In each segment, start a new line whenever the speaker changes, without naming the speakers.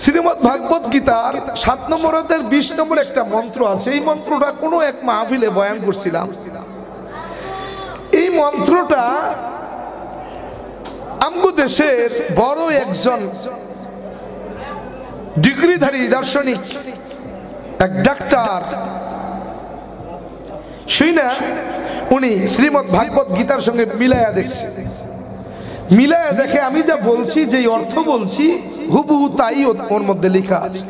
শ্রীমদ্ ভাগবত গীতার 7 নম্বর অধ্যায়ের 20 নম্বর একটা মন্ত্র আছে। এই মন্ত্রটা কোনো এক মাহফিলে বয়ান করছিলাম। এই মন্ত্রটা আমগো দেশের বড় একজন ডিগ্রিধারী দার্শনিক, এক ডাক্তার, সেই না উনি শ্রীমদ্ ভাগবত গীতার সঙ্গে মিলায়া দেখছে। মিলায়া দেখে আমি যা বলছি, যে অর্থ বলছি, হুবহু তাই ওর মধ্যে লেখা আছে।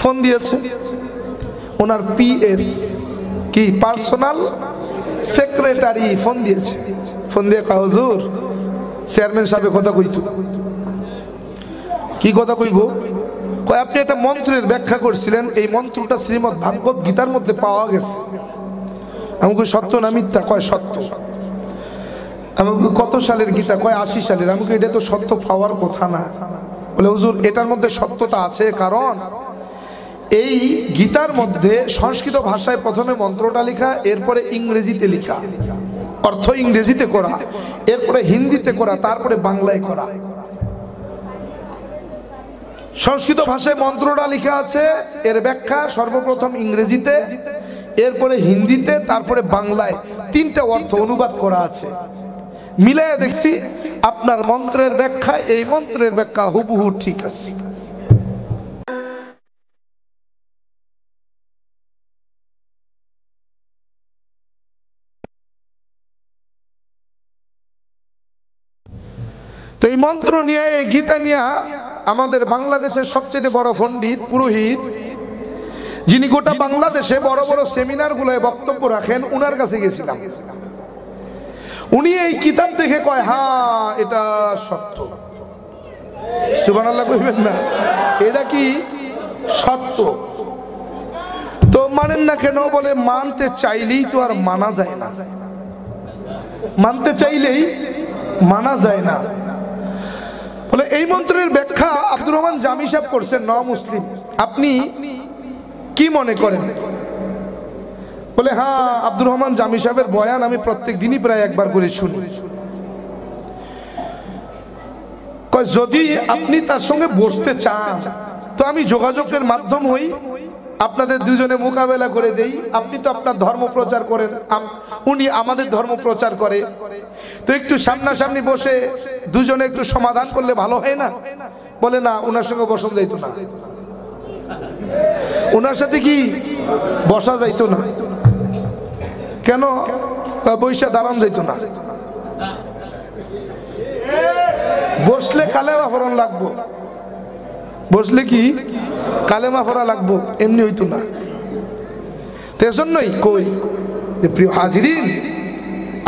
ফোন দিয়েছে ওনার পিএস কি পার্সোনাল সেক্রেটারি, ফোন দিয়েছে। ফোন দিয়ে কয়, হুজুর চেয়ারম্যান সাহেব কথা কইতো। কি কথা কইব? কয় আপনি একটা মন্ত্রের ব্যাখ্যা করছিলেন, এই মন্ত্রটা শ্রীমদ্ ভাগবত গীতার মধ্যে পাওয়া গেছে। আমি কই সত্য না মিথ্যা? কয় সত্য। আমি কত সালের গীতা? কয় 80 সালের। আমি এটা তো সত্য পাওয়ার কথা না। বলে হুজুর এটার মধ্যে সত্যতা আছে, কারণ এই গীতার মধ্যে সংস্কৃত ভাষায় প্রথমে মন্ত্রটা লেখা, এরপরে ইংরেজিতে লেখা, অর্থ ইংরেজিতে করা, এরপরে হিন্দিতে করা, তারপরে বাংলায় করা। সংস্কৃত ভাষায় মন্ত্রটা লেখা আছে, এর ব্যাখ্যা সর্বপ্রথম ইংরেজিতে, এরপরে হিন্দিতে, তারপরে বাংলায়। 3টা অর্থ অনুবাদ করা আছে। মিলাইয়া দেখছি আপনার মন্ত্রের ব্যাখ্যা এই মন্ত্রের ব্যাখ্যা হুবহু ঠিক আছে। তো এই মন্ত্র নিয়ে, এই গীতা নিয়ে আমাদের বাংলাদেশের সবচেয়ে বড় পণ্ডিত পুরোহিত, যিনি গোটা বাংলাদেশে বড় বড় সেমিনার গুলোয় বক্তব্য রাখেন, উনার কাছে গেছিলাম। উনি এই কিতাব দেখে কয়, হ্যাঁ এটা সত্য। সুবহানাল্লাহ কইবেন না? এটা কি সত্য? তো মানেন না কেন? বলে মানতে চাইলেই তো আর মানা যায় না, মানতে চাইলেই মানা যায় না। বলে এই মন্ত্রের ব্যাখ্যা আব্দুর রহমান জামি সাহেব করছেন, ন মুসলিম। আপনি কি মনে করেন? বলে হ্যাঁ, আব্দুর রহমান জামি সাহেবের বয়ান আমি প্রত্যেক দিনই প্রায় একবার করে শুনি। যদি আপনি তার সঙ্গে বসতে চান তো আমি যোগাযোগের মাধ্যম হই, আপনাদের দুজনে মোকাবেলা করে দেই। আপনি তো আপনার ধর্ম প্রচার করেন, উনি আমাদের ধর্ম প্রচার করে, তো একটু সামনাসামনি বসে দুজনে একটু সমাধান করলে ভালো হয় না? বলে না, ওনার সঙ্গে বসা যাইতো না, ওনার সাথে কি বসা যাইতো না। কেন? বৈশা দাঁড়ান যাইতো না। বসলে কালেমা পড়া লাগবো, বসলে কি কালেমা পড়া লাগবো, এমনি হইতো না। তো এজন্যই কই যে প্রিয় হাজিরিন,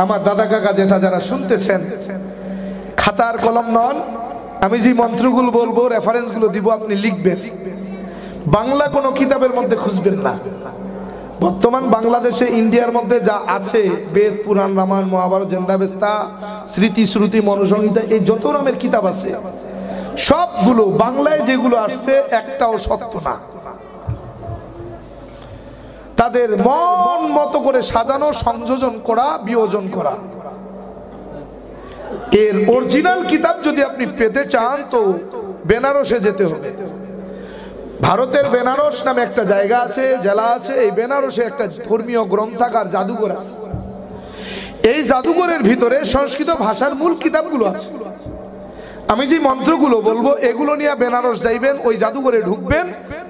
আমার দাদা কাকা জেঠা যারা শুনতেছেন, খাতার কলম নন, আমি যে মন্ত্রগুলো বলবো, রেফারেন্স গুলো দিব, আপনি লিখবেন। বাংলা কোনো কিতাবের মধ্যে খুঁজবেন না। বর্তমান বাংলাদেশে ইন্ডিয়ার মধ্যে যা আছে, বেদ, পুরাণ, রামায়ণ, মহাভারত, জেন্দাবেস্তা, স্মৃতি, শ্রুতি, মনুসংহিতা, এই যত নামের কিতাব আছে সবগুলো বাংলায় যেগুলো আসছে একটাও সত্য না। তাদের মন মতো করে সাজানো, সংযোজন করা, বিয়োজন করা। এর অরিজিনাল কিতাব যদি আপনি পেতে চান তো বেনারসে যেতে হবে। ভারতের বেনারস নামে একটা জায়গা আছে, জেলা আছে। এই বেনারসে একটা ধর্মীয় গ্রন্থাগার, জাদুঘর আছে। এই জাদুঘরের ভিতরে সংস্কৃত ভাষার মূল কিতাবগুলো আছে। আমি যে মন্ত্রগুলো বলবো এগুলো নিয়ে বেনারস যাইবেন, ওই জাদুঘরে ঢুকবেন,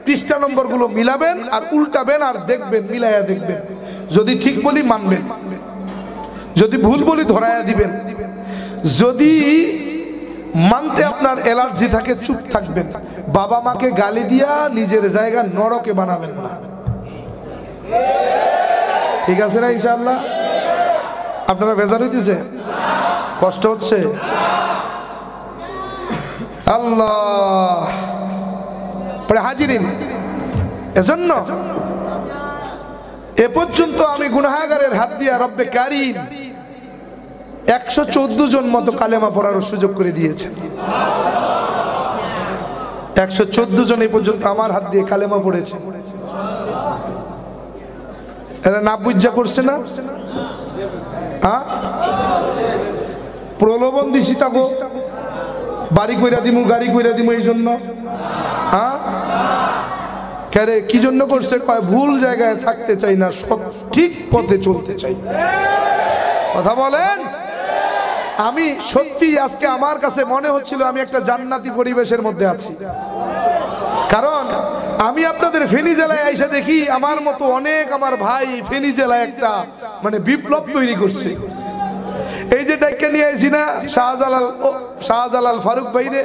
পৃষ্ঠা নম্বরগুলো মিলাবেন আর উল্টাবেন আর দেখবেন, মিলাইয়া দেখবেন। যদি ঠিক বলি মানবেন, যদি ভুল বলি ধরাইয়া দিবেন। যদি মানতে আপনার অ্যালার্জি থাকে চুপ থাকবেন। বাবা মাকে গালি দিয়া নিজের জায়গা নরকে বানাবেন না। ঠিক আছে না? ইনশাআল্লাহ। আপনারা বেজার হইতেছে? কষ্ট হচ্ছে? আল্লাহ পরে হাজিরিন, এজন্য এ পর্যন্ত আমি গুনাহগারের হাত দিয়া রব্বে কারীম 114 জন মতো কালেমা পড়ার সুযোগ করে দিয়েছেন। 114 জন এই পর্যন্ত আমার হাত দিয়ে কালেমা পড়েছে। এরা না বুঝা করছে না? হ্যাঁ, প্রলোভন দিছি তাগো, বাড়ি কইরা দিমু, গাড়ি কইরা দিমু, এই জন্য হ্যাঁ কেরে কি জন্য করছে? কয় ভুল জায়গায় থাকতে চাই না, সঠিক পথে চলতে চাই। কথা বলেন। আমি সত্যি আজকে আমার কাছে মনে হচ্ছিল আমি একটা জান্নাতি পরিবেশের মধ্যে আছি, কারণ আমি আপনাদের ফেনী জেলায় এসে দেখি আমার মতো অনেক আমার ভাই ফেনী জেলায় একটা মানে বিপ্লব তৈরি করছে। এই যে ডাইকা নিয়ে আইছি না শাহজালাল ফারুক ভাইরে,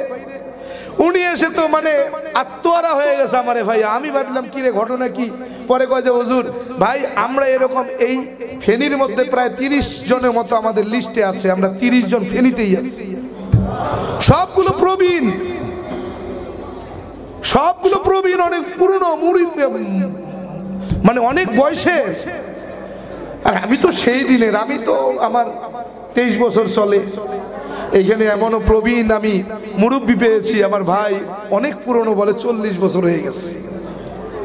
উনি এসে তো মানে আত্মহারা হয়ে গেছে আমারে ভাই। আমি ভাবলাম কি রে ঘটনা কি, পরে কয় যে হুজুর ভাই আমরা এরকম এই ফেনীর মধ্যে প্রায় 30 জনের মতো আমাদের লিস্টে আছে, আমরা 30 জন ফেনীতেই আছি, সবগুলো প্রবীণ, সবগুলো প্রবীণ, অনেক পুরনো মুরিদ, মানে অনেক বয়সের। আর আমি তো সেই দিনের, আমি তো আমার 23 বছর চলে এইখানে, এমনও প্রবীণ আমি মুরব্বী পেয়েছি। আমার ভাই অনেক পুরনো, বলে 40 বছর হয়ে গেছে,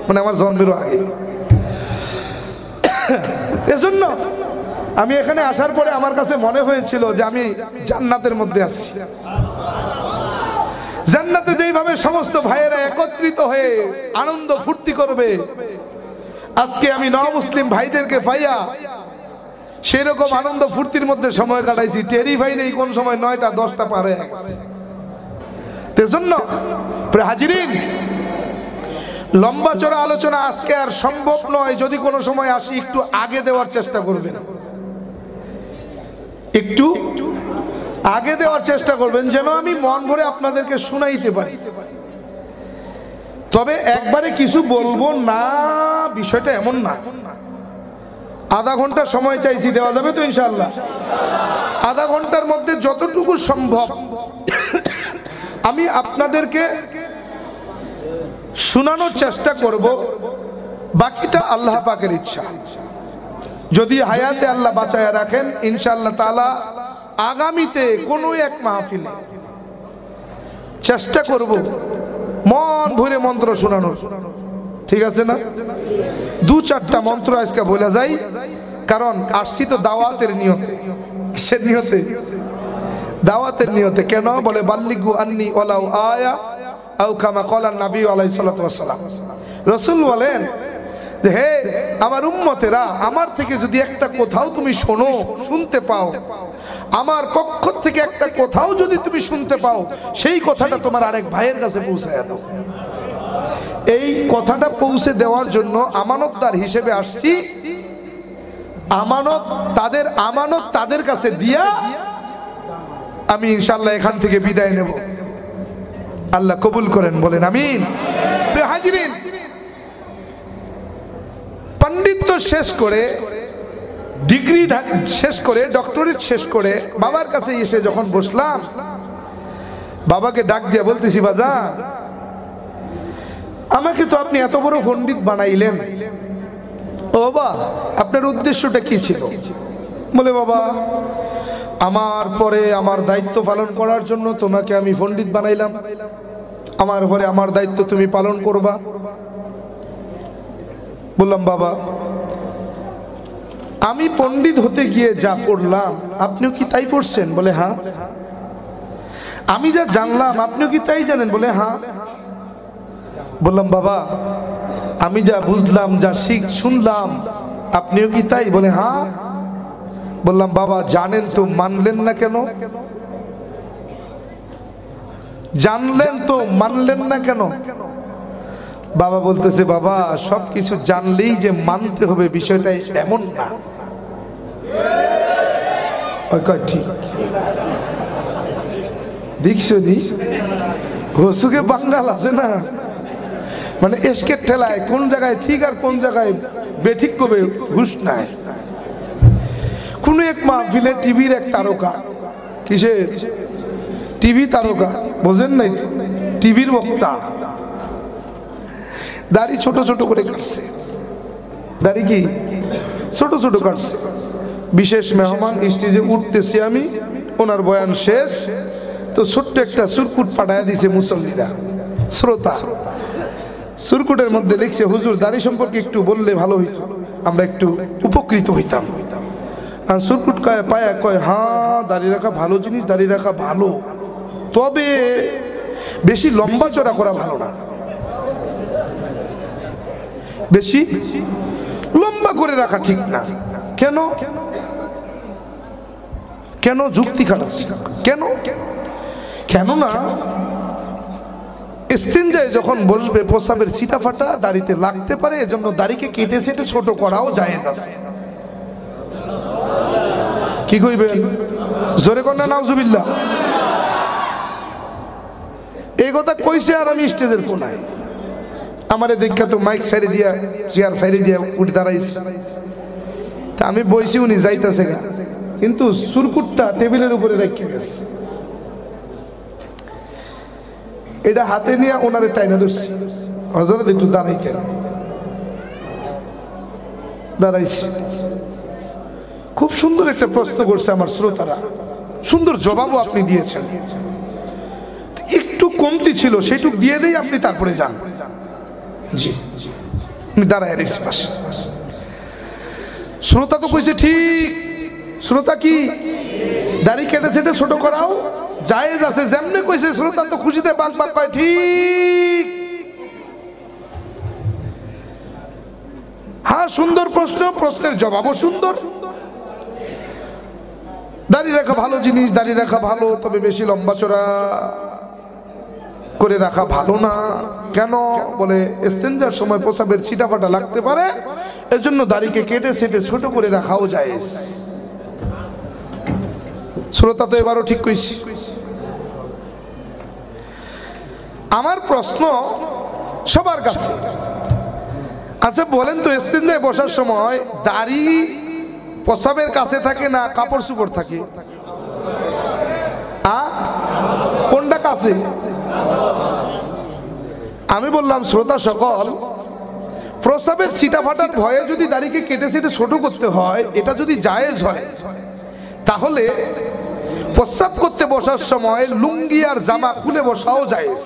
মানে আমার জন্মেরও আগে। এজন্য আমি এখানে আসার পরে আমার কাছে মনে হয়েছিল যে আমি জান্নাতের মধ্যে আছি। জান্নাতে যেইভাবে সমস্ত ভাইয়েরা একত্রিত হয়ে আনন্দ ফুর্তি করবে, আজকে আমি নমুসলিম ভাইদেরকে পাইয়া সেরকম আনন্দ ফুর্তির মধ্যে সময় কাটাইছি, টেরি ভাই নেই কোন সময় 9টা 10টা পার হয়ে গেছে। এজন্য হাজিরিন, লম্বা চড়া আলোচনা আজকে আর সম্ভব নয়। যদি কোনো সময় আসি একটু আগে দেওয়ার চেষ্টা করবেন, একটু আগে দেওয়ার চেষ্টা করবেন, যেন আমি মন ভরে আপনাদেরকে শুনাইতে পারি। তবে একবারে কিছু বলবো না, বিষয়টা এমন না। আধা ঘন্টা সময় চাইছি, দেওয়া যাবে তো ইনশাআল্লাহ? আধা ঘন্টার মধ্যে যতটুকু সম্ভব আমি আপনাদেরকে শোনানোর চেষ্টা করব, বাকিটা আল্লাহ পাকের ইচ্ছা। যদি হায়াতে আল্লাহ বাঁচায়া রাখেন ইনশাআল্লাহ তাআলা আগামীতে কোনো এক মাহফিলে চেষ্টা করব মন ভরে মন্ত্র শোনানোর, ঠিক আছে না? 2-4টা মন্ত্র আজকে বলা যায়, কারণ আসছি তো দাওয়াতের নিয়তে। কিসের নিয়তে? দাওয়াতের নিয়তে। কেন বলে বাল্লিগু আন্নি ওয়ালাউ আয়া আও কামা ক্বালা নবী আলাইহিস সালাতু ওয়াস সালাম। রাসূল বলেন যে হে আমার উম্মতেরা, আমার থেকে যদি একটা কোথাও তুমি শোনো, শুনতে পাও, আমার পক্ষ থেকে একটা কোথাও যদি তুমি শুনতে পাও, সেই কথাটা তোমার আরেক ভাইয়ের কাছে পৌঁছায়া দাও। এই কথাটা পৌঁছে দেওয়ার জন্য আমানতদার হিসেবে আসছি। আমানত তাদের কাছে দিয়া আমি ইনশাআল্লাহ এখান থেকে বিদায় নেব। আল্লাহ কবুল করেন, বলেন আমিন। প্রিয় হাজিরিন, পণ্ডিত্য শেষ করে, ডিগ্রি শেষ করে, ডক্টরেট শেষ করে বাবার কাছে এসে যখন বসলাম, বাবাকে ডাক দিয়া বলতেছি, বাজান আমাকে তো আপনি এত বড় পণ্ডিত বানাইলেন, ও বাবা আপনার উদ্দেশ্যটা কি ছিল? বলে বাবা আমার পরে আমার দায়িত্ব পালন করার জন্য তোমাকে আমি পণ্ডিত বানাইলাম, আমার পরে আমার দায়িত্ব তুমি পালন করবা। বললাম বাবা আমি পণ্ডিত হতে গিয়ে যা পড়লাম আপনিও কি তাই পড়ছেন? বলে হ্যাঁ। আমি যা জানলাম আপনিও কি তাই জানেন? বলে হ্যাঁ। বললাম বাবা আমি যা বুঝলাম, যা শুনলাম আপনিও কি তাই? বলে হ্যাঁ। বললাম বাবা জানেন তো মানলেন না কেন? জানলেন তো মানলেন না কেন? বাবা বলতেছে বাবা সবকিছু জানলেই যে মানতে হবে বিষয়টা এমন না। ঠিক দেখছো নি ঘসুকে বাঙ্গাল আছে না, মানে এসকের ঠেলায় কোন জায়গায় ঠিক আর কোন জায়গায় বেঠিক করবে হুশ নাই। কোন এক মাহফিলে টিভির এক তারকা, কিসের টিভি তারকা বোঝেন নাই, টিভির বক্তা, দাড়ি ছোট ছোট করে কাটছে, দাড়ি কি ছোট ছোট কাটছে। বিশেষ মেহমান স্টেজে উঠতেছি আমি, ওনার বয়ান শেষ তো ছোট্ট একটা সুরকুট পাঠায় দিছে মুসল্লিরা, শ্রোতা। সুরকুটের মধ্যে লিখছে হুজুর দাড়ি সম্পর্কে একটু বললে ভালো হইতো, আমরা একটু উপকৃত হইতাম। আর সুরকুট পায়া কয় হ্যাঁ দাড়ি রাখা ভালো জিনিস, দাড়ি রাখা ভালো, তবে বেশি লম্বা চড়া করা ভালো না। বেশি লম্বা করে রাখা ঠিক না। কেন? কেন? যুক্তি খাটাচ্ছি কেন? কেননা ইস্তিনজায় যখন বসবে প্রস্রাবের ছিটা ফাটা দাড়িতে লাগতে পারে, এজন্য দাড়িকে কেটে সেটে ছোট করাও জায়েজ আছে। কি কইবেন? জোরে কন্যা নাউজুবিল্লাহ। এই কথা কইছে আর আমি স্টেজের কোনায়, আমারে দেখা তো মাইক সাইডে দিয়া চেয়ার সাইডে দিয়া উঠে দাঁড়াইছি। তা আমি বইছি, উনি যাইতেছে গা, কিন্তু সুরকুটটা টেবিলের উপরে রেখে গেছে। এটা হাতে নিয়ে ওনারে টাইনা ধরছি, হযরত একটু দাঁড়াইতেন। দাঁড়াইছি। খুব সুন্দর একটা প্রশ্ন করছে আমার শ্রোতারা, সুন্দর জবাবও আপনি দিয়েছেন। একটু কমতি ছিল, সেটুক দিয়ে দেই, আপনি তারপরে যান। জি, আমি দাঁড়ায় রয়েছি পাশে। শ্রোতা তো কইছে ঠিক। শ্রোতা কি দাড়ি কেটে সেটে ছোট করাও জায়েজ আছে, যেমনে কইছে শ্রোতা তো খুশিতে বাক বাক কয় ঠিক। হ্যাঁ, সুন্দর প্রশ্ন, প্রশ্নের জবাবও সুন্দর। দাড়ি রাখা ভালো জিনিস, দাড়ি রাখা ভালো, তবে বেশি লম্বা চড়া করে রাখা ভালো না। কেন? বলে ইস্তেঞ্জার সময় প্রস্রাবের ছিটা ফাটা লাগতে পারে, এজন্য দাড়িকে কেটে সেটে ছোট করে রাখাও জায়েজ। শ্রোতা তো এবারও ঠিক কইছি। আমার প্রশ্ন সবার কাছে, আচ্ছা বলেন তো, ইস্তেঞ্জায় বসার সময় দাড়ি প্রস্রাবের কাছে থাকে না কাপড় চোপড় থাকে? কোনটা কাছে? আমি বললাম শ্রোতা সকল, প্রস্রাবের ছিটা ফাটার ভয়ে যদি দাড়িকে কেটে সেটে ছোট করতে হয়, এটা যদি জায়েজ হয়, তাহলে প্রস্রাব করতে বসার সময় লুঙ্গি আর জামা খুলে বসাও জায়েজ।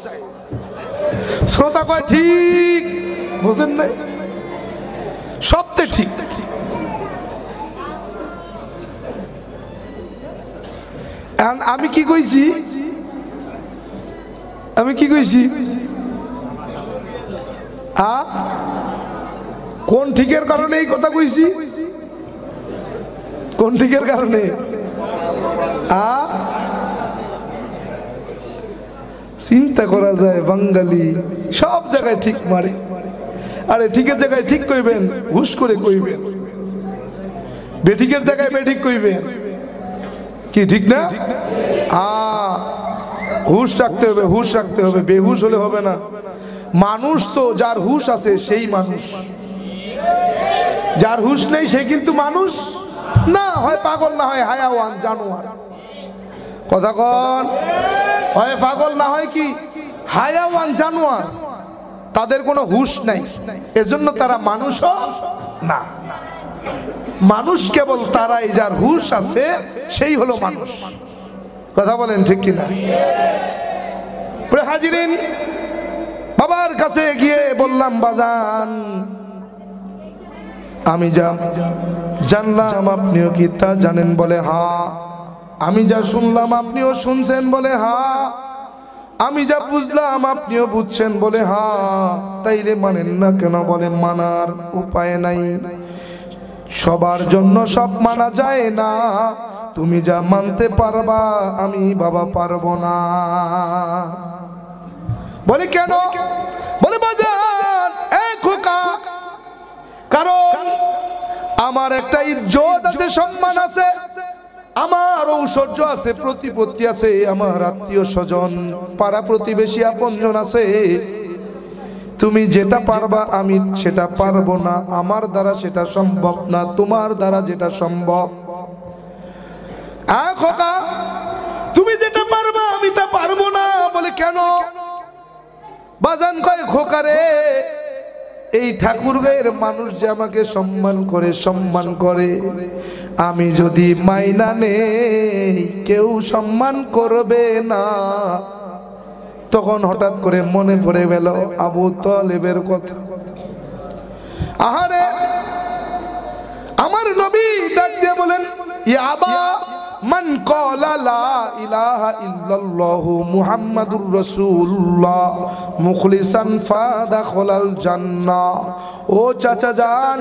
শ্রোতা কয় ঠিক। বুঝেন নাই? সবটাই ঠিক। আমি কি কইছি? আমি কি কইছি? কোন ঠিকের কারণে এই কথা কইছি? কোন ঠিকের কারণে? চিন্তা করা যায়, বাঙালি সব জায়গায় ঠিক মারে। আরে ঠিকের জায়গায় ঠিক কইবেন, হুশ করে কইবেন। বেঠিকের জায়গায় বেঠিক কইবেন। কি ঠিক না? হুশ রাখতে হবে, হুশ রাখতে হবে, বেহুশ হলে হবে না। মানুষ তো যার হুশ আছে সেই মানুষ, যার হুশ নেই সে কিন্তু মানুষ না। হয় পাগল, না হয় হায়াওয়ান, জানোয়ার। কথা কন, হয় পাগল না হয় কি হায়াওয়ান, জানোয়ার। তাদের কোনো হুশ নাই, এজন্য তারা মানুষও না। মানুষ কেবল তারাই যার হুশ আছে, সেই হলো মানুষ। কথা বলেন ঠিক কিনা? হাজিরিন, বাবার কাছে গিয়ে বললাম, বাজান আমি যা জানলাম আপনিও কি তা জানেন? বলে হ্যাঁ। আমি যা শুনলাম আপনিও শুনছেন? বলে হ্যাঁ। আমি যা বুঝলাম আপনিও বুঝছেন? বলে হ্যাঁ। তাইলে মানেন না কেন? বলে মানার উপায় নাই, সবার জন্য সব মানা যায় না। তুমি যা মানতে পারবা আমি বাবা পারবো না। বলে কেন? বলে বাজান খোকা, কারণ আমার একটা ইজ্জত আছে, সম্মান আছে, আমার ঐশ্বর্য আছে, প্রতিপত্তি আছে, আমার আত্মীয় স্বজন, পাড়া প্রতিবেশী, আপনজন আছে। তুমি যেটা পারবা আমি সেটা পারবো না, আমার দ্বারা সেটা সম্ভব না, তোমার দ্বারা যেটা সম্ভব। খোকা তুমি যেটা পারবা আমি তা পারবো না। বলে কেন? বাজান কয়, খোকারে এই ঠাকুর গায়ের মানুষ যে আমাকে সম্মান করে, সম্মান করে, আমি যদি মাইনা নেই কেউ সম্মান করবে না। তখন হঠাৎ করে মনে পড়ে গেল আবু তালেবের কথা। আহারে, আমার নবী ডাক দিয়ে বলেন, ইয়া আবা মান ক্বালা লা ইলাহা ইল্লাল্লাহু মুহাম্মাদুর রাসূলুল্লাহ মুখলিসান ফাদাখালাল জান্নাহ। ও চাচা যান,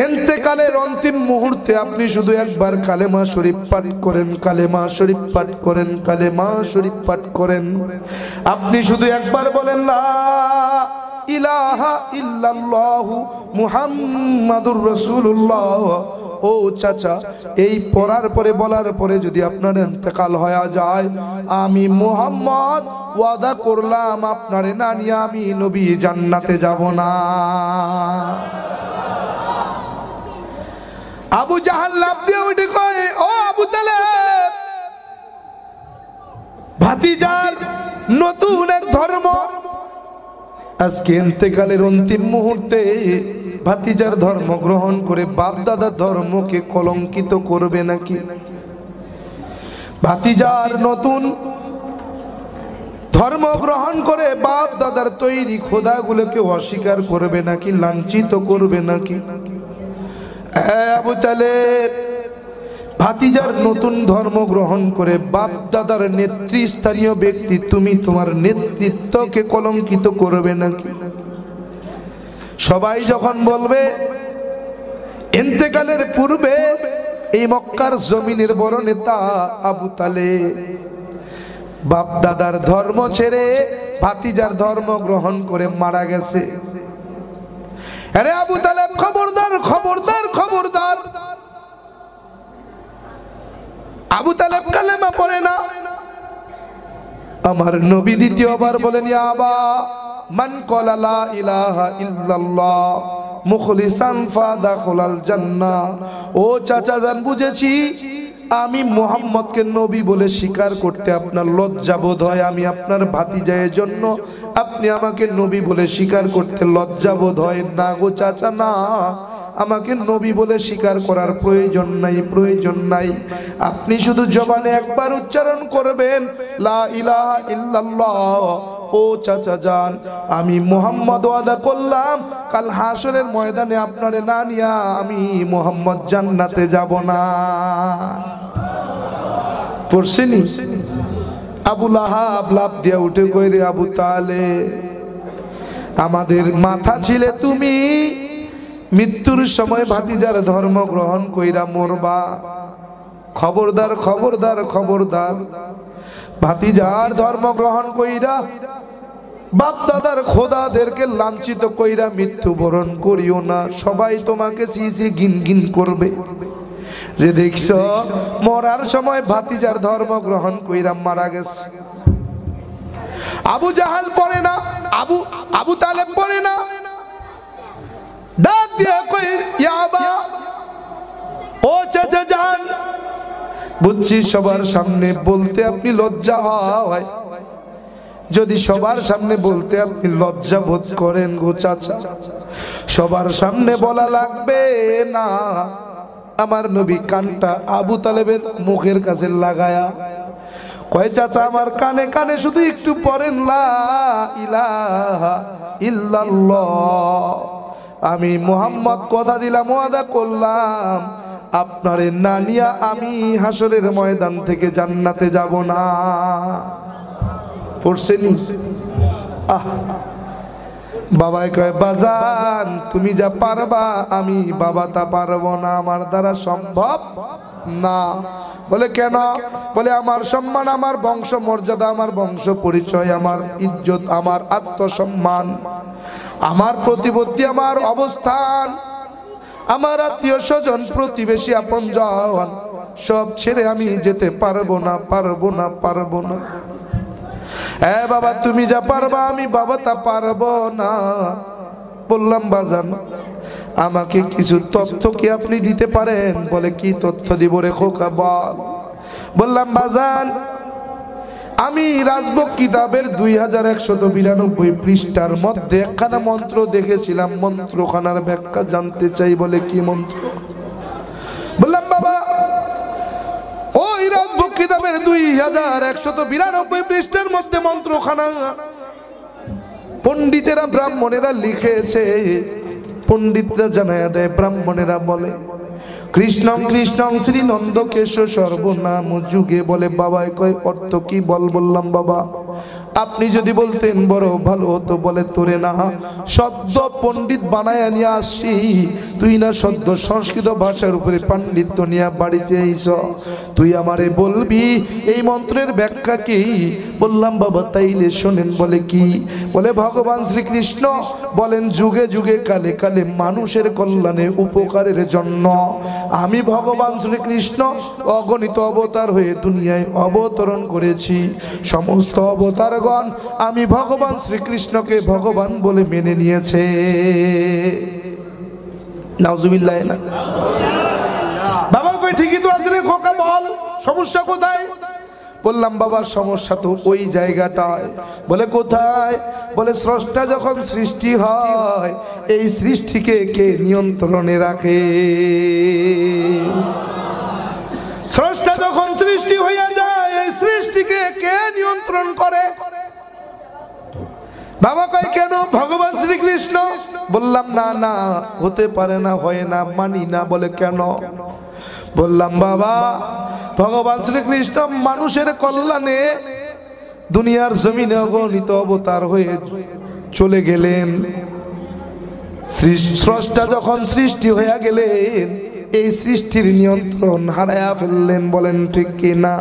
ইন্তেকালের অন্তিম মুহূর্তে আপনি শুধু একবার কালেমা শরীফ পাঠ করেন, কালেমা শরীফ পাঠ করেন, কালেমা শরীফ পাঠ করেন। আপনি শুধু একবার বলেন লা ইলাহা ইল্লাল্লাহু মুহাম্মাদুর রাসূলুল্লাহ। ও চাচা, এই পড়ার পরে বলার পরে যদি আপনার ইন্তেকাল হয়ে যায়, আমি মুহাম্মদ ওয়াদা করলাম আপনারে না নিয়ে আমি নবী জান্নাতে যাব না। আবু জাহাল লাফ দিয়ে উঠে কয়, ও আবু তালেব, ভাতিজার নতুন এক ধর্ম, আজকে ইন্তেকালের অন্তিম মুহূর্তে ভাতিজার ধর্ম গ্রহণ করে বাপ দাদার ধর্মকে কলঙ্কিত করবে নাকি? ভাতিজার নতুন ধর্ম গ্রহণ করে বাপ দাদার তৈরি খোদাগুলোকে অস্বীকার করবে নাকি, লাঞ্ছিত করবে নাকি? আবু তালেব, ভাতিজার নতুন ধর্ম গ্রহণ করে বাপ দাদার নেতৃস্থানীয় ব্যক্তি তুমি তোমার নেতৃত্বকে কলঙ্কিত করবে নাকি? সবাই যখন বলবে, ইন্তেকালের পূর্বে এই মক্কার জমিনের বড় নেতা আবু তালেব বাপ দাদার ধর্ম ছেড়ে ভাতিজার ধর্ম গ্রহণ করে মারা গেছে। আরে আবু তালেব, খবরদার খবরদার খবরদার। আবু তালেব কালেমা পড়ে না। আমার নবী দ্বিতীয়বার বলেন, ইয়া আবা মান ক্বালা লা ইলাহা ইল্লাল্লাহ মুখলিসান ফাদাখালাল জান্নাহ। ও চাচা যান, বুঝেছি আমি মুহাম্মদকে নবী বলে স্বীকার করতে আপনার লজ্জা বোধ হয়। আমি আপনার ভাতিজায়ের জন্য আপনি আমাকে নবী বলে স্বীকার করতে লজ্জা বোধ হয়। না গো চাচা, না, আমাকে নবী বলে স্বীকার করার প্রয়োজন নাই, প্রয়োজন নাই। আপনি শুধু জবানে একবার উচ্চারণ করবেন লা ইলাহা ইল্লাল্লাহ। ও চাচা যান, আমি মুহাম্মদ ওয়াদা করলাম কাল হাসরের ময়দানে আপনারে না নিয়া আমি মুহাম্মদ জান্নাতে যাব না। পড়ছেনি? আবু লাহাব লাফ দিয়া উঠে কই, রে আবু তালেব, আমাদের মাথা ছিলে তুমি, মৃত্যুর সময় ভাতিজার ধর্ম গ্রহণ কইরা মরবা। খবরদার খবরদার খবরদার, ভাতিজার ধর্ম গ্রহণ কইরা বাপ দাদার খোদাদেরকে লাঞ্ছিত কইরা মৃত্যুবরণ করিও না। সবাই তোমাকে সিসি গিন গিন করবে যে দেখছ মরার সময় ভাতিজার ধর্ম গ্রহণ কইরা মারা গেছে। আবু জাহাল পড়ে না, আবু তালেব পড়ে না, ডাক দিয়া কই, ইয়া আবা, ও চাচা যান, বুঝছি সবার সামনে বলতে আপনি লজ্জা হয়। যদি সবার সামনে বলতে আপনি লজ্জা বোধ করেন গো চাচা, সবার সামনে বলা লাগবে না। আমার নবী কানটা আবু তালেবের মুখের কাছে লাগায়া কয়, চাচা আমার কানে কানে শুধু একটু পড়েন লা ইলাহা ইল্লাল্লাহ। আমি মুহাম্মদ কথা দিলাম, ওয়াদা করলাম আপনারে না নিয়া আমি হাসরের ময়দান থেকে জান্নাতে যাব না। পড়ছেনি? বাবাই কয়, বাজান তুমি যা পারবা আমি বাবা তা পারবো না, আমার দ্বারা সম্ভব না। বলে কেন? বলে আমার সম্মান, আমার বংশ মর্যাদা, আমার বংশ পরিচয়, আমার ইজ্জত, আমার আত্মসম্মান, আমার প্রতিপত্তি, আমার অবস্থান, আমার আত্মীয় স্বজন, প্রতিবেশী, আপনজন সব ছেড়ে আমি যেতে পারবো না, পারবো না, পারবো না। বাবা তুমি যা পারবা আমি বাবা তা পারবো না। বললাম, বাজান আমাকে কিছু তথ্য কি আপনি দিতে পারেন? বলে, কি তথ্য দিব রে খোকা বল। বললাম, বাজান আমি রাজবক কিতাবের 2192 পৃষ্ঠার মধ্যে একখানা মন্ত্র দেখেছিলাম, মন্ত্রখানার ব্যাখ্যা জানতে চাই। বলে, কি মন্ত্র? বললাম, বাবা ওই রাজবক কিতাবের 2192 পৃষ্ঠার মধ্যে মন্ত্রখানা পণ্ডিতেরা ব্রাহ্মণেরা লিখেছে। পণ্ডিতরা জানায়া দেয়, ব্রাহ্মণেরা বলে কৃষ্ণং কৃষ্ণং শ্রী নন্দকেশ সর্বনাম যুগে। বলে বাবা কয় অর্থ কি বললাম বাবা আপনি যদি বলতেন বড় ভালো হতো। বলে তোরে না সদ্য পণ্ডিত বানায় নিয়ে আসছি, তুই না সদ্য সংস্কৃত ভাষার উপরে পাণ্ডিত্য নিয়ে বাড়িতে আইছ, তুই আমারে বলবি এই মন্ত্রের ব্যাখ্যা কি? বললাম বাবা তাইলে শোনেন। বলে কি? বলে ভগবান শ্রীকৃষ্ণ বলেন যুগে যুগে কালে কালে মানুষের কল্যাণে উপকারের জন্য আমি ভগবান শ্রীকৃষ্ণ অগণিত অবতার হয়ে দুনিয়ায় অবতরণ করেছি। সমস্ত অবতারগণ আমি ভগবান শ্রীকৃষ্ণকে ভগবান বলে মেনে নিয়েছে। নাউজুবিল্লাহ না। বাবা কই ঠিকই তো আছে রে খোকা, বল সমস্যা কোথায়? বললাম বাবা সমস্যা তো ওই জায়গাটায়। বলে কোথায়? বলে স্রষ্টা যখন সৃষ্টি হয় এই সৃষ্টিকে কে নিয়ন্ত্রণে রাখে? স্রষ্টা যখন সৃষ্টি হইয়া যায় এই সৃষ্টিকে কে নিয়ন্ত্রণ করে? বাবা কয় কেন? ভগবান শ্রীকৃষ্ণ। বললাম না না হতে পারে না, হয় না, মানি না। বলে কেন? বললাম বাবা ভগবান শ্রীকৃষ্ণ মানুষের কল্যাণে দুনিয়ার জমিনে অগণিত অবতার হয়ে চলে গেলেন। স্রষ্টা যখন সৃষ্টি হইয়া গেলেন এই সৃষ্টির নিয়ন্ত্রণ হারায়া ফেললেন। বলেন ঠিক কি না?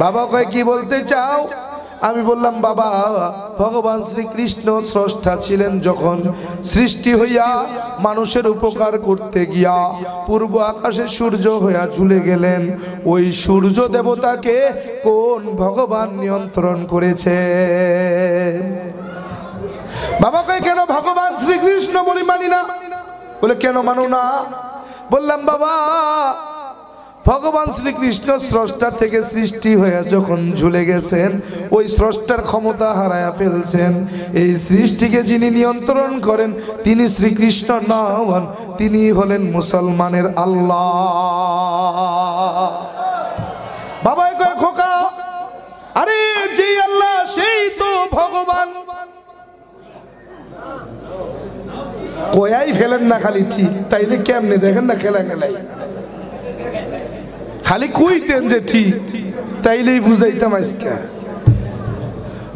বাবা কয় কি বলতে চাও? আমি বললাম বাবা ভগবান শ্রীকৃষ্ণ স্রষ্টা ছিলেন যখন সৃষ্টি হইয়া মানুষের উপকার করতে গিয়া পূর্ব আকাশে সূর্য হইয়া ঝুলে গেলেন। ওই সূর্য দেবতাকে কোন ভগবান নিয়ন্ত্রণ করেছে? বাবা কয় কেন? ভগবান শ্রীকৃষ্ণ বলি মানি না। বলে কেন মানো না? বললাম বাবা ভগবান শ্রীকৃষ্ণ স্রষ্টার থেকে সৃষ্টি হয়ে যখন ঝুলে গেছেন ওই স্রষ্টার ক্ষমতা হারায়া ফেলছেন। এই সৃষ্টিকে যিনি নিয়ন্ত্রণ করেন তিনি শ্রীকৃষ্ণ নন, তিনি হলেন মুসলমানের আল্লাহ। বাবা কয় খোকা আরে যে আল্লাহ সেই তো ভগবান। কয়াই ফেলেন না খালি ঠিক, তাইলে কেমনে দেখেন না খেলা খেলাই খালি কইতেন যে ঠিক, তাইলেই বুঝাইতাম আজকে।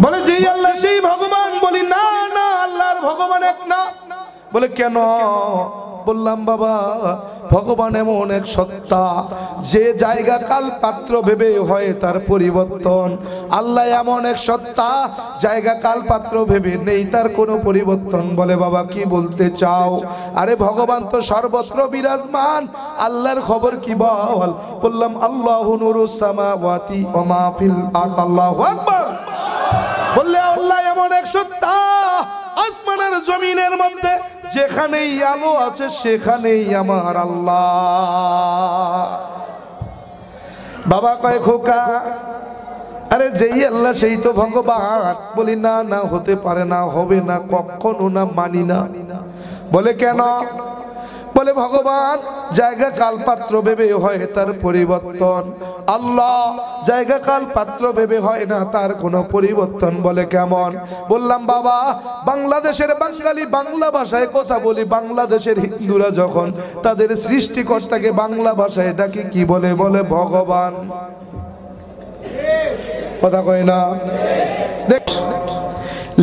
বলে যে আল্লাহ সেই ভগবান। বলি না না আল্লাহর ভগবান এক না। বলে কেন? বললাম বাবা ভগবান এমন এক সত্তা যে জায়গা কাল পাত্র ভেবে হয় তার পরিবর্তন। আল্লাহ এমন এক সত্তা জায়গা কাল পাত্র ভেবে নেই তার কোনো পরিবর্তন। বলে বাবা কি বলতে চাও? আরে ভগবান তো সর্বত্র বিরাজমান, আল্লাহর খবর কি বল? বললাম আল্লাহু নূরুস সামাওয়াতি ওয়া মা ফিল আরদ। আল্লাহু আকবার। বললে আল্লাহ এমন এক সত্তা আসমানের জমিনের মধ্যে যেখানেই আলো আছে সেখানেই আমার আল্লাহ। বাবা কয় খোকা আরে যেই আল্লাহ সেই তো ভগবান। বলি না না হতে পারে না, হবে না, কখনো না, মানি না। বলে কেন? বলে ভগবান জায়গা কাল পাত্র ভেবে হয় তার পরিবর্তন, আল্লাহ জায়গা কাল পাত্র ভেবে হয় না তার কোনো পরিবর্তন। বলে কেমন? বললাম বাবা বাংলাদেশের বাঙালি বাংলা ভাষায় কথা বলি, বাংলাদেশের হিন্দুরা যখন তাদের সৃষ্টিকর্তাকে বাংলা ভাষায় ডাকে কি বলে? বলে ভগবান। কথা কয় না? দেখ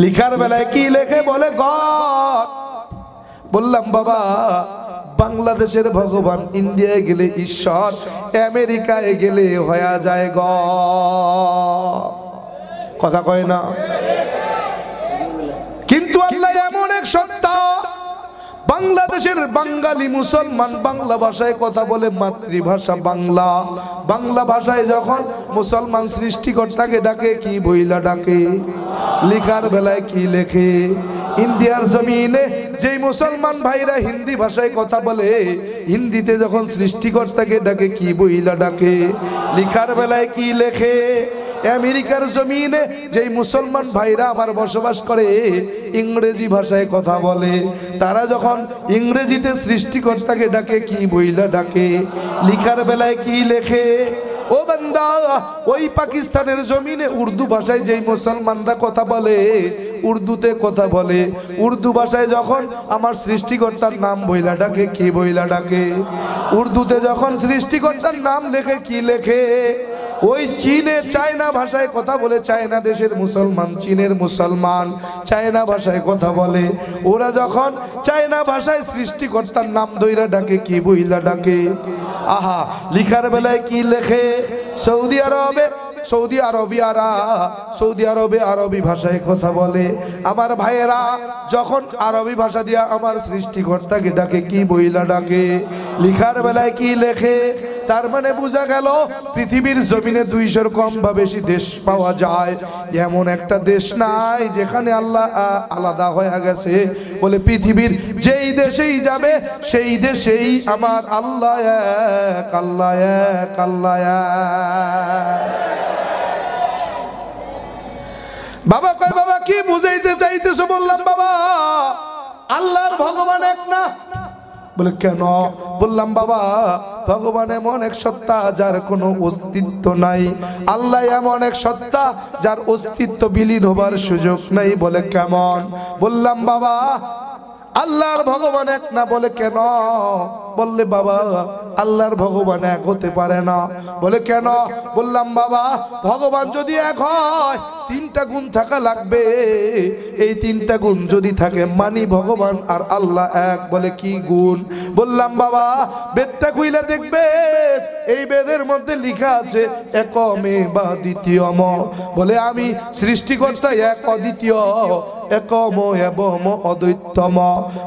লিখার বেলায় কি লেখে? বলে গড। বললাম বাবা বাংলাদেশের ভগবান, ইন্ডিয়ায় গেলে ঈশ্বর, আমেরিকায় গেলে হয়ে যায় গ। কথা কয় না? কিন্তু আল্লাহ এমন এক সত্তা বাংলাদেশের বাঙালি মুসলমান বাংলা ভাষায় কথা বলে, মাতৃভাষা বাংলা। বাংলা ভাষায় যখন মুসলমান সৃষ্টিকর্তাকে ডাকে কি বইলা ডাকে? লিখার বেলায় কি লেখে? ইন্ডিয়ার জমিনে যেই মুসলমান ভাইরা হিন্দি ভাষায় কথা বলে হিন্দিতে যখন সৃষ্টিকর্তাকে ডাকে কি বইলা ডাকে? লিখার বেলায় কি লেখে? আমেরিকার জমিনে যেই মুসলমান ভাইরা আমার বসবাস করে ইংরেজি ভাষায় কথা বলে তারা যখন ইংরেজিতে সৃষ্টিকর্তাকে ডাকে কি বইলা ডাকে? লিখার বেলায় কি লেখে? ও বান্দা, ওই পাকিস্তানের জমিনে উর্দু ভাষায় যেই মুসলমানরা কথা বলে, উর্দুতে কথা বলে, উর্দু ভাষায় যখন আমার সৃষ্টিকর্তার নাম বইলা ডাকে, কি বইলা ডাকে? উর্দুতে যখন সৃষ্টিকর্তার নাম লেখে, কি লেখে? ওই চীনে চায়না ভাষায় কথা বলে, চায়না দেশের মুসলমান, চীনের মুসলমান চায়না ভাষায় কথা বলে। ওরা যখন চায়না ভাষায় সৃষ্টিকর্তার নাম ধইরা ডাকে, কি বইলা ডাকে? আহা, লিখার বেলায় কি লেখে? সৌদি আরবে সৌদি আরবে আরবি ভাষায় কথা বলে। আমার ভাইয়েরা যখন আরবি ভাষা দিয়া আমার সৃষ্টিকর্তাকে ডাকে, কি বইলা ডাকে? লিখার বেলায় কি লেখে? তার মানে বোঝা গেল পৃথিবীর জমিনে 200-র কম বা বেশি দেশ পাওয়া যায়, এমন একটা দেশ নাই যেখানে আল্লাহ আলাদা হয়ে গেছে। বলে পৃথিবীর যেই দেশেই যাবে সেই দেশেই আমার আল্লাহ এক, আল্লাহ এক, আল্লাহ এক। বাবা কয়, বাবা কি বুঝাইতে চাইতেছো? বললাম বাবা আল্লাহর ভগবান এক না। বলে কেন? বললাম বাবা ভগবান এমন এক সত্তা যার কোনো অস্তিত্ব নাই, আল্লাহ এমন এক সত্তা যার অস্তিত্ব বিলীন হবার সুযোগ নাই। বলে কেমন? বললাম বাবা আল্লাহর ভগবান এক না। বলে কেন? বললে বাবা আল্লাহর ভগবান এক হতে পারে না। বলে কেন? বললাম বাবা ভগবান যদি এক হয় 3টা গুণ থাকা লাগবে, এই 3টা গুণ যদি থাকে মানি ভগবান আর আল্লাহ এক। বলে কি গুণ? বললাম বাবা বেদটা খুইলা দেখবে, এই বেদের মধ্যে লেখা আছে একমে বা দ্বিতীয়ম। বলে আমি সৃষ্টিকর্তা এক, অদ্বিতীয়, একম এবং অদ্বৈতম।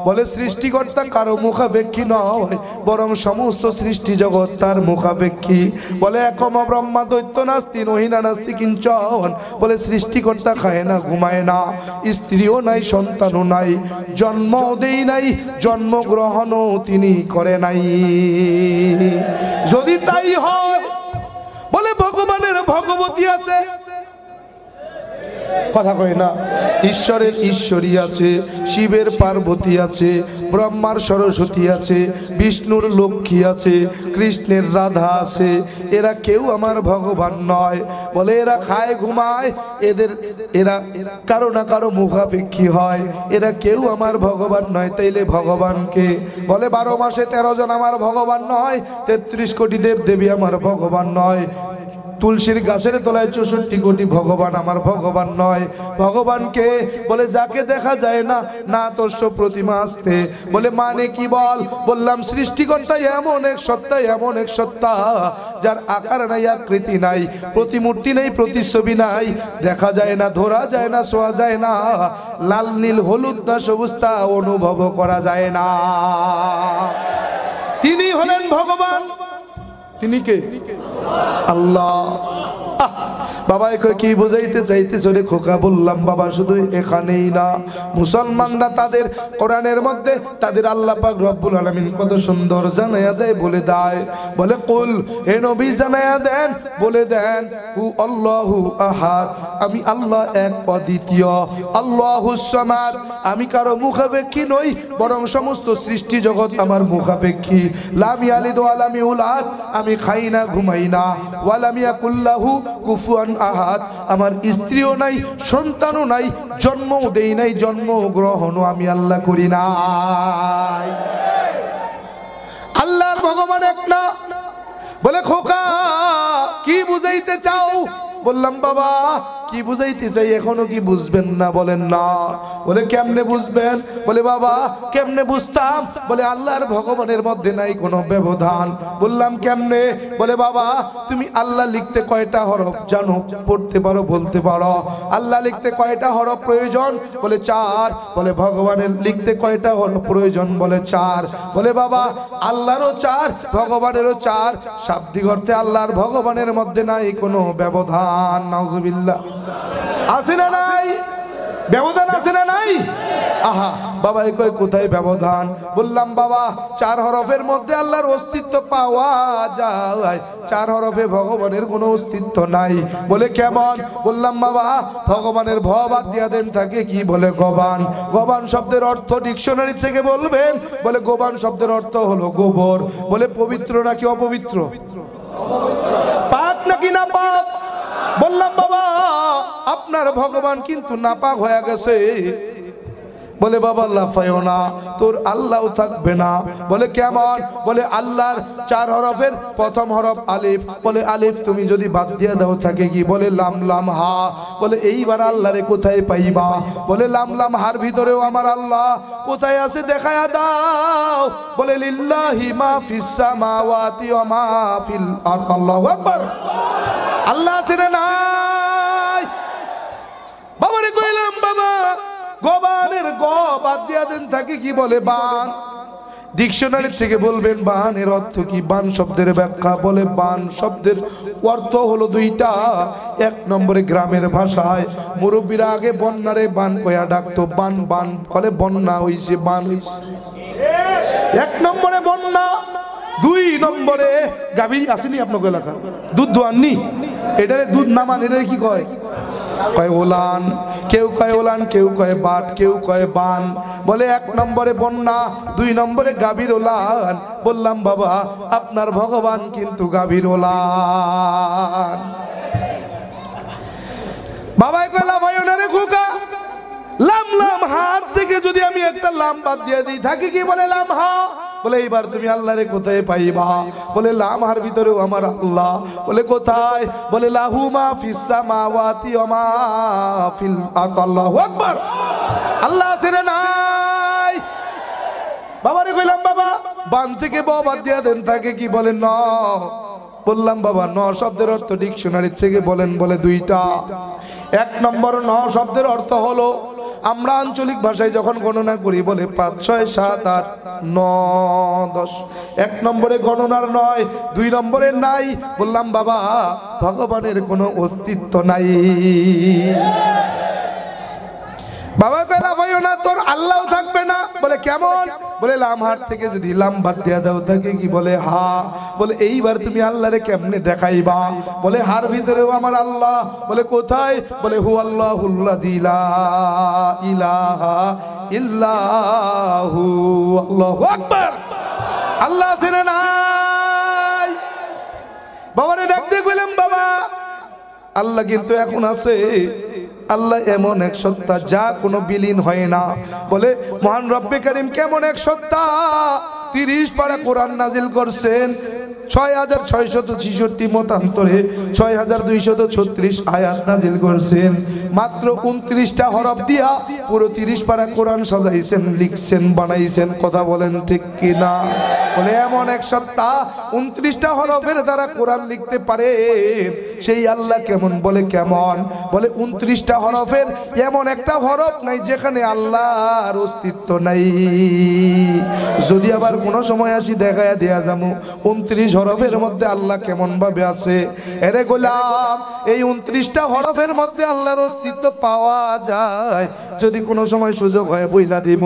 বলে সৃষ্টিকর্তা কারো মুখাপেক্ষী নয়, বরং সমস্ত সৃষ্টি জগৎ তার মুখাপেক্ষী। বলে একম ব্রহ্মা দৈত্য নাস্তি নহিনা নাস্তি কিঞ্চন। বলে সৃষ্টিকর্তা খায় না, ঘুমায় না, স্ত্রীও নাই, সন্তানও নাই, জন্ম দেই নাই, জন্মগ্রহণও তিনি করে নাই। যদি তাই হয় বলে ভগবানের ভগবতী আছে, কথা কয় না? ঈশ্বরের ঈশ্বরী আছে, শিবের পার্বতী আছে, ব্রহ্মার সরস্বতী আছে, বিষ্ণুর লক্ষ্মী আছে, কৃষ্ণের রাধা আছে। এরা কেউ আমার ভগবান নয়। বলে এরা খায়, ঘুমায়, এরা কারো না কারো মুখাপেক্ষী হয়, এরা কেউ আমার ভগবান নয়। তাইলে ভগবানকে? বলে 12 মাসে 13 জন আমার ভগবান নয়, 33 কোটি দেব দেবী আমার ভগবান নয়, তুলসীর গাছের তলায় 64 কোটি ভগবান আমার ভগবান নয়। ভগবানকে? বলে যাকে দেখা যায় না, না তোষ প্রতিমা আসতে। বলে মানে কি বল? বললাম সৃষ্টিকর্তা এমন এক সত্তা, এমন এক সত্তা যার আকার নাই, আকৃতি নাই, প্রতিমূর্তি নেই, প্রতিছবি নাই, দেখা যায় না, ধরা যায় না, ছোঁয়া যায় না, লাল নীল হলুদ না সবুজ তা অনুভব করা যায় না। তিনি হলেন ভগবান। তিনি কে? আল্লাহ। বাবা কি বুঝাইতে চাইতে চলে খোকা? বললাম বাবা শুধু এখানেই না, মুসলমানরা তাদের কোরআনের মধ্যে তাদের আল্লাহ পাক রব্বুল আলামিন কত সুন্দর জানায়া দেয়, বলে দেয়। বলে কুল, হে নবী জানায়া দেন, বলে দেন হু আল্লাহু আহাদ, আমি আল্লাহ এক, অদ্বিতীয়, আল্লাহুস সামাদ, আমি কারো মুখাপেক্ষী নই, বরং সমস্ত সৃষ্টি জগৎ আমার মুখাপেক্ষী। লাম ইয়ালিদ ওয়া লাম ইউলাদ, আমি খাই না, ঘুমাই না, ওয়া লাম ইয়াকুল্লাহু কুফুয়ান আহাদ, আমার স্ত্রীও নাই, সন্তানও নাই, জন্মও দেই নাই, জন্মগ্রহণও আমি আল্লাহ করি নাই। আল্লাহর ভগবান এক না। বলে খোকা কি বুঝাইতে চাও? বললাম বাবা কি বুঝাইতে চাই, এখনো কি বুঝবেন না? বলেন না। বলে কেমনে বুঝবেন? বলে বাবা কেমনে বুঝতাম? বলে আল্লাহর ভগবানের মধ্যে নাই কোনো ব্যবধান। বললাম কেমনে? বলে বাবা তুমি আল্লাহ লিখতে কয়টা হরফ জানো? পড়তে পারো, বলতে পারো? আল্লাহ লিখতে কয়টা হরফ প্রয়োজন? বলে 4। বলে ভগবানের লিখতে কয়টা হরফ প্রয়োজন? বলে 4। বলে বাবা আল্লাহরও 4, ভগবানেরও 4, শাব্দিক অর্থে আল্লাহর ভগবানের মধ্যে নাই কোনো ব্যবধান। নাউজুবিল্লাহ। আছে না নাই? ব্যবধান আছে না নাই? আহা বাবা কই কোথায় ব্যবধান? বললাম বাবা 4 হরফের মধ্যে আল্লাহর অস্তিত্ব পাওয়া যায়, 4 হরফে ভগবানের কোনো অস্তিত্ব নাই। বলে কেমন? বললাম বাবা ভগবানের ভ বাদ দিয়া দেন থাকে কি? বলে গবান। গবান শব্দের অর্থ ডিকশনারি থেকে বলবেন। বলে গবান শব্দের অর্থ হলো গোবর। বলে পবিত্র নাকি অপবিত্র? পাক নাপাক? বললাম বাবা আপনার ভগবান কিন্তু নাপাক হয়ে গেছে। বলে বাবা লাফায়ও না, তোর আল্লাহ থাকবে না। বলে কেমন? বলে আল্লাহর 4 হরফের প্রথম হরফ আলিফ। বলে আলিফ তুমি যদি বাদ দিয়ে দাও থাকে কি? বলে লাম লাম হা। বলে এইবার আল্লাহরে কোথায় পাইবা? বলে লাম লাম হার ভিতরেও আমার আল্লাহ কোথায় আছে দেখায়া দাও। বলে লিল্লাহি মা ফিস সামাওয়াতি ওয়া মা ফিল আরদ। আল্লাহু আকবার। আল্লাহ আছে না নাই? বাবারে কইলাম বাবা গোবানের গ বাদ দিয়া দেন থাকে কি? বলে বান। ডিকশনারি থেকে বলবেন বানের অর্থ কি? বান শব্দের ব্যাখ্যা। বলে বান শব্দের অর্থ হলো দুইটা। 1 নম্বরে গ্রামের ভাষায় মুরব্বীরা আগে বন্যারে বান কয়া ডাকতো। বান বান ফলে বন্যা হইছে, বান হইছে। 1 নম্বরে বন্যা। 2 নম্বরে গাভীর আসেনি আপনার এলাকা দুধ দোয়াননি, এটারে দুধ নামান, এটারে কি কয়? কয় ওলান। কেউ কয় ওলান, কেউ কয় বাট, কেউ কয় বান। বলে 1 নম্বরে বন্যা, 2 নম্বরে গাভীর ওলান। বললাম বাবা আপনার ভগবান কিন্তু গাভীর ওলান। বাবাই কয় লাফাইও না রে খোকা, লাম লাম হাত থেকে যদি আমি একটা লাম বাদ দিয়ে দিই থাকে কি? বলে লাম হা। বলে এইবার তুমি আল্লাহরে কোথায় পাইবা? বলে লামহার ভিতরেও আমার আল্লাহ। বলে কোথায়? বলে লাহু মা ফিস সামাওয়াতি ওয়া মা ফিল আরদ। আল্লাহু আকবার। আল্লাহ আছে না নাই? বাবারে কইলাম বাবা বান থেকে ব বাদ দিয়া দেন থাকে কি? বলে ন। বললাম বাবা ন শব্দের অর্থ ডিকশনারি থেকে বলেন। বলে 2টা। 1 নম্বর ন শব্দের অর্থ হলো আমরা আঞ্চলিক ভাষায় যখন গণনা করি বলে 5 6 7 8 9 10। 1 নম্বরে গণনার নয়, 2 নম্বরে নাই। বললাম বাবা ভগবানের কোনো অস্তিত্ব নাই। বাবা কয় লাফাইও না, তোর আল্লাহ থাকবে না। বলে কেমন? বলে লামহার থেকে যদি লাম বাদ দিয়া দাও থাকে কি? বলে হা। বলে এইবার তুমি আল্লাহরে কেমনে দেখাইবা? বলে হার ভিতরেও আমার আল্লাহ। বলে কোথায়? বলে হু আল্লাহুল্লাযী লা ইলাহা ইল্লাহু। আল্লাহু আকবার। আল্লাহ আছে না নাই? বাবারে ডাক দিয়ে কইলাম বাবা আল্লাহ কিন্তু এখন আছে। আল্লাহ এমন এক সত্তা যা কোনো বিলীন হয় না। বলে মহান রব্বে কারীম কেমন এক সত্তা? 30 পারা কোরআন নাজিল করছেন, 6666 মতান্তরে 6236 আয়াত নাজিল করছেন। মাত্র 29টা হরফ দিয়া পুরো 30 পারা কোরআন সাজাইছেন, লিখছেন, বানাইছেন। কথা বলেন ঠিক কি না? বলে এমন এক সত্তা 29টা হরফের দ্বারা কোরআন লিখতে পারে সেই আল্লাহ কেমন? বলে কেমন? বলে 29টা হরফের এমন একটা হরফ নাই যেখানে আল্লাহর অস্তিত্ব নাই। যদি আবার কোন সময় আসি দেখায়া দেয়া যাবো 29 হরফের মধ্যে আল্লাহ কেমন ভাবে আছে। এরে গোলাম এই 29টা হরফের মধ্যে আল্লাহর অস্তিত্ব পাওয়া যায়। যদি কোনো সময় সুযোগ হয় বইলা দিব।